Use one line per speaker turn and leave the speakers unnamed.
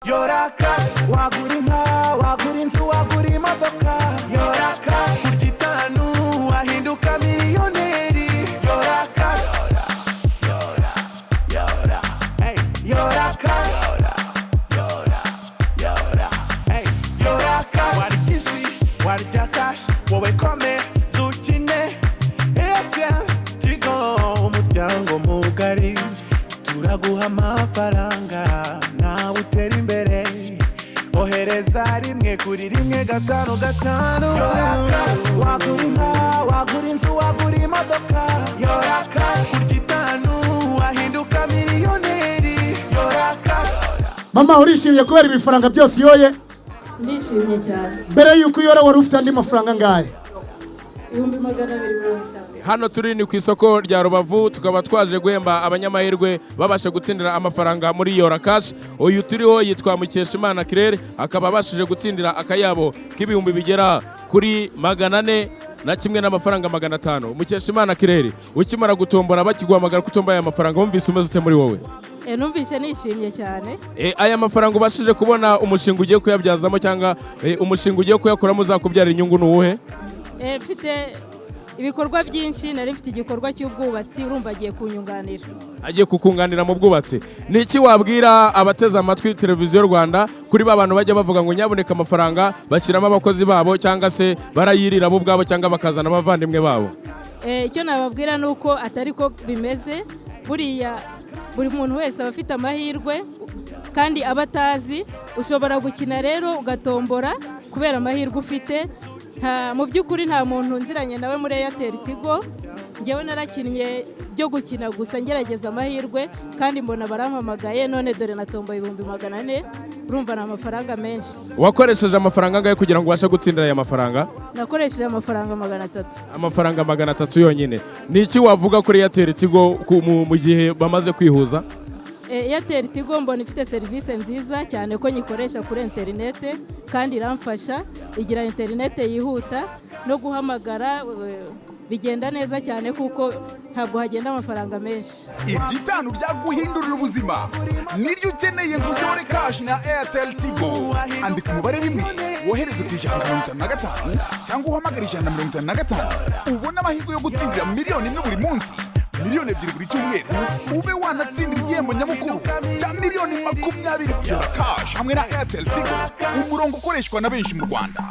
Yora cash, wagura inka, wagura inzu, wagura imodoka. Yora cash, kurya itanu, wahinduka miliyoneri. Yora cash, yora, hey. Yora cash, yora, hey. Yora cash, warya isi, warya cash, wowe kome, zukine. Airtel, Tigo, umuryango mugari. Turaguha amafaranga nawe utera imbere, ohereza rimwe kuri rimwe gatanu gatanu. Wagura inka, wagura inzu, wagura imodoka. Yora cash, kurya itanu, wahinduka miliyoneri. Yora cash.
Mama urishimye kubera ibifaranga byose yoye?
Ndishimye cyane.
Mbere yuko uyora wari ufite andi mafaranga ngahe?
250.
Hano turi ni ku isoko rya Rubavu, tukaba twaje guhemba abanyamahirwe babasha gutsindira amafaranga muri Yora Cash. Uyu turiho yitwa Mukeshimana Claire, akaba abashije gutsindira akayabo k'ibihumbi bigera kuri 400 na kimwe n'amafaranga 500. Mukeshimana Claire, ukimara gutombora bakiguhamagara kutombaye amafaranga, wumvise umeze ute muri wowe?
Numvise nishimye cyane.
Aya mafaranga ubashije kubona umushinga ugiye kuyabyazamo cyangwa umushinga ugiye kuyakuramo uzakubyara inyungu nuwuhe?
Mfite ibikorwa byinshi, nari mfite igikorwa cy'ubwubatsi, urumva agiye kunyunganira.
Agiye kukunganira mu bwubatsi. Ni iki wabwira abateza amatwi televiziyo Rwanda kuri babantu bajya bavuga ngo nyaboneka amafaranga bashyiramo abakozi babo cyangwa se barayirira bo ubwabo cyangwa bakazana abavandimwe babo?
Icyo nababwira nuko atari ko bimeze. Buriya buri muntu wese aba afite amahirwe kandi abatazi, ushobora gukina rero ugatombora kubera amahirwe ufite. Mu by'ukuri nta muntu nziranye nawe muri Airtel Tigo, njyewe narakinnye byo gukina gusa ngerageza amahirwe kandi mbona barampamagaye, none dore natomboye 400. Urumva ni amafaranga menshi.
Wakoresheje amafaranga angahe kugira ngo ubashe gutsindira aya mafaranga?
Nakoresheje amafaranga 300.
Amafaranga 300 yonyine. Ni iki wavuga kuri Airtel Tigo mu gihe bamaze kwihuza?
Airtel Tigo mbona ifite serivisi nziza cyane ko nyikoresha kuri internet kandi iramfasha, igira internet yihuta no guhamagara bigenda neza cyane kuko ntabwo hagenda amafaranga menshi.
Igitanu byaguhindurira ubuzima niryo ukeneye ngo Yora Cash na Airtel Tigo. Andika umubare rimwe wohereze ku 155 cyangwa uhamagare 155 ubona amahirwe yo gutsindira miliyoni imwe buri munsi, miliyoni 2 buri cyumweru, ube wanatsindira igihembo nyamukuru cya miliyoni 20. Yora Cash hamwe na Airtel Tigo, umurongo ukoreshwa na benshi mu Rwanda.